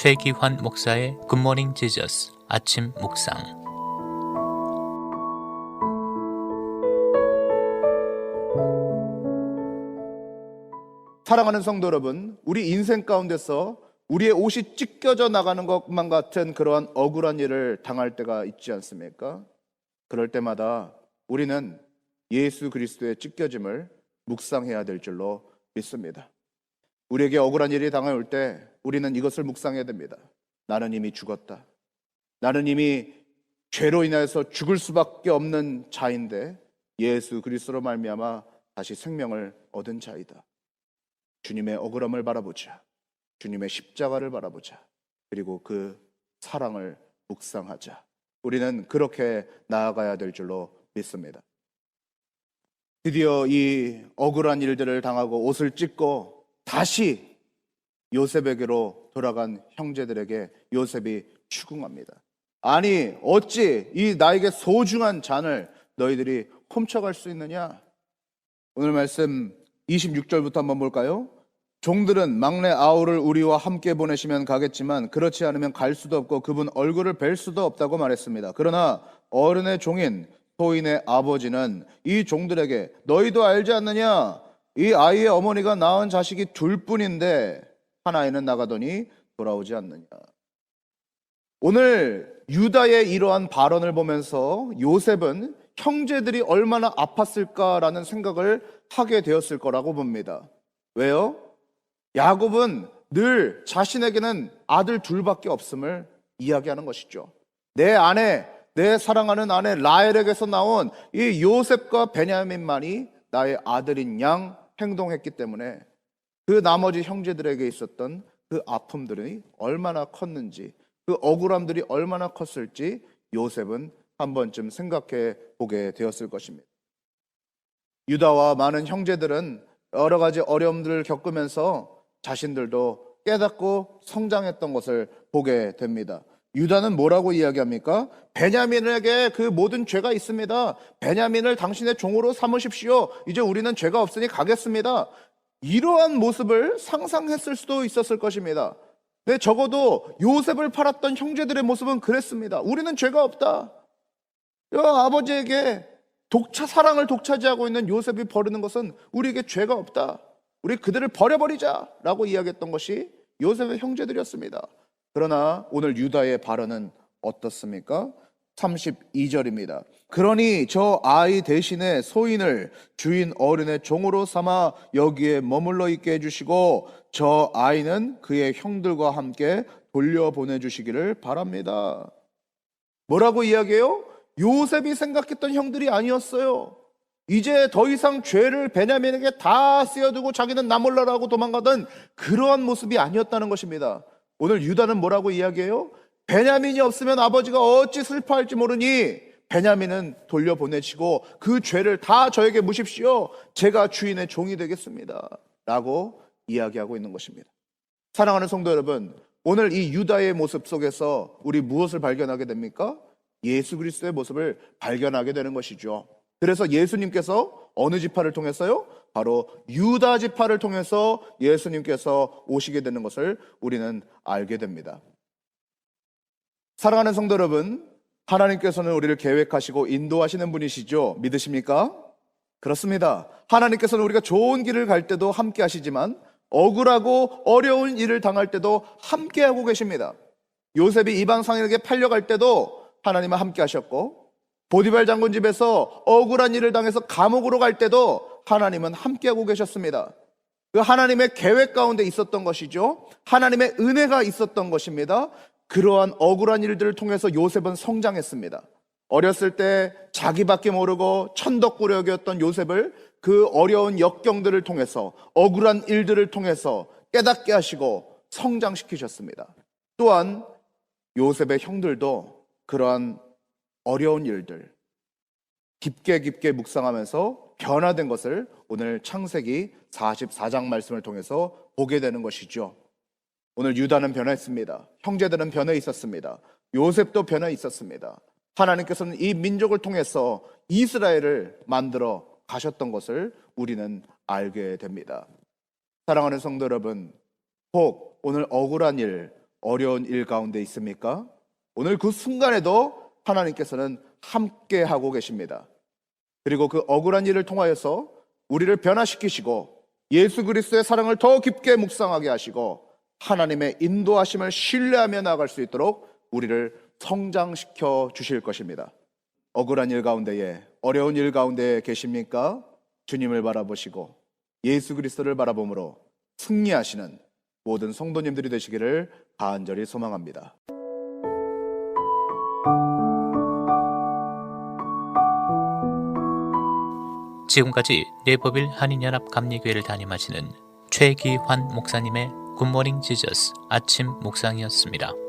최기환 목사의 굿모닝 지저스 아침 묵상. 사랑하는 성도 여러분, 우리 인생 가운데서 우리의 옷이 찢겨져 나가는 것만 같은 그러한 억울한 일을 당할 때가 있지 않습니까? 그럴 때마다 우리는 예수 그리스도의 찢겨짐을 묵상해야 될 줄로 믿습니다. 우리에게 억울한 일이 당할 때 우리는 이것을 묵상해야 됩니다. 나는 이미 죽었다. 나는 이미 죄로 인하여서 죽을 수밖에 없는 자인데 예수 그리스도로 말미암아 다시 생명을 얻은 자이다. 주님의 억울함을 바라보자. 주님의 십자가를 바라보자. 그리고 그 사랑을 묵상하자. 우리는 그렇게 나아가야 될 줄로 믿습니다. 드디어 이 억울한 일들을 당하고 옷을 찢고 다시 요셉에게로 돌아간 형제들에게 요셉이 추궁합니다. 아니, 어찌 이 나에게 소중한 잔을 너희들이 훔쳐갈 수 있느냐? 오늘 말씀 26절부터 한번 볼까요? 종들은 막내 아우를 우리와 함께 보내시면 가겠지만 그렇지 않으면 갈 수도 없고 그분 얼굴을 뵐 수도 없다고 말했습니다. 그러나 어른의 종인 소인의 아버지는 이 종들에게 너희도 알지 않느냐? 이 아이의 어머니가 낳은 자식이 둘뿐인데 한 아이는 나가더니 돌아오지 않느냐? 오늘 유다의 이러한 발언을 보면서 요셉은 형제들이 얼마나 아팠을까라는 생각을 하게 되었을 거라고 봅니다. 왜요? 야곱은 늘 자신에게는 아들 둘밖에 없음을 이야기하는 것이죠. 내 아내, 내 사랑하는 아내 라헬에게서 나온 이 요셉과 베냐민만이 나의 아들인 양 행동했기 때문에 그 나머지 형제들에게 있었던 그 아픔들이 얼마나 컸는지, 그 억울함들이 얼마나 컸을지 요셉은 한 번쯤 생각해 보게 되었을 것입니다. 유다와 많은 형제들은 여러 가지 어려움들을 겪으면서 자신들도 깨닫고 성장했던 것을 보게 됩니다. 유다는 뭐라고 이야기합니까? 베냐민에게 그 모든 죄가 있습니다. 베냐민을 당신의 종으로 삼으십시오. 이제 우리는 죄가 없으니 가겠습니다. 이러한 모습을 상상했을 수도 있었을 것입니다. 근데 적어도 요셉을 팔았던 형제들의 모습은 그랬습니다. 우리는 죄가 없다. 아버지에게 사랑을 독차지하고 있는 요셉이 버리는 것은 우리에게 죄가 없다. 우리 그들을 버려버리자 라고 이야기했던 것이 요셉의 형제들이었습니다. 그러나 오늘 유다의 발언은 어떻습니까? 32절입니다. 그러니 저 아이 대신에 소인을 주인 어른의 종으로 삼아 여기에 머물러 있게 해주시고 저 아이는 그의 형들과 함께 돌려보내주시기를 바랍니다. 뭐라고 이야기해요? 요셉이 생각했던 형들이 아니었어요. 이제 더 이상 죄를 베냐민에게 다 쓰여두고 자기는 나 몰라라고 도망가던 그러한 모습이 아니었다는 것입니다. 오늘 유다는 뭐라고 이야기해요? 베냐민이 없으면 아버지가 어찌 슬퍼할지 모르니 베냐민은 돌려보내시고 그 죄를 다 저에게 묻십시오. 제가 주인의 종이 되겠습니다 라고 이야기하고 있는 것입니다. 사랑하는 성도 여러분, 오늘 이 유다의 모습 속에서 우리 무엇을 발견하게 됩니까? 예수 그리스도의 모습을 발견하게 되는 것이죠. 그래서 예수님께서 어느 지파를 통해서요? 바로 유다 지파를 통해서 예수님께서 오시게 되는 것을 우리는 알게 됩니다. 사랑하는 성도 여러분, 하나님께서는 우리를 계획하시고 인도하시는 분이시죠? 믿으십니까? 그렇습니다. 하나님께서는 우리가 좋은 길을 갈 때도 함께 하시지만 억울하고 어려운 일을 당할 때도 함께 하고 계십니다. 요셉이 이방 상인에게 팔려갈 때도 하나님은 함께 하셨고, 보디발 장군 집에서 억울한 일을 당해서 감옥으로 갈 때도 하나님은 함께하고 계셨습니다. 그 하나님의 계획 가운데 있었던 것이죠. 하나님의 은혜가 있었던 것입니다. 그러한 억울한 일들을 통해서 요셉은 성장했습니다. 어렸을 때 자기밖에 모르고 천덕꾸러기였던 요셉을 그 어려운 역경들을 통해서 억울한 일들을 통해서 깨닫게 하시고 성장시키셨습니다. 또한 요셉의 형들도 그러한 어려운 일들 깊게 묵상하면서 변화된 것을 오늘 창세기 44장 말씀을 통해서 보게 되는 것이죠. 오늘 유다는 변화했습니다. 형제들은 변해 있었습니다. 요셉도 변해 있었습니다. 하나님께서는 이 민족을 통해서 이스라엘을 만들어 가셨던 것을 우리는 알게 됩니다. 사랑하는 성도 여러분, 혹 오늘 억울한 일, 어려운 일 가운데 있습니까? 오늘 그 순간에도 하나님께서는 함께 하고 계십니다. 그리고 그 억울한 일을 통하여서 우리를 변화시키시고 예수 그리스도의 사랑을 더 깊게 묵상하게 하시고 하나님의 인도하심을 신뢰하며 나아갈 수 있도록 우리를 성장시켜 주실 것입니다. 억울한 일 가운데에, 어려운 일 가운데에 계십니까? 주님을 바라보시고 예수 그리스도를 바라봄으로 승리하시는 모든 성도님들이 되시기를 간절히 소망합니다. 지금까지 네버빌 한인연합 감리교회를 담임하시는 최기환 목사님의 굿모닝 지저스 아침 묵상이었습니다.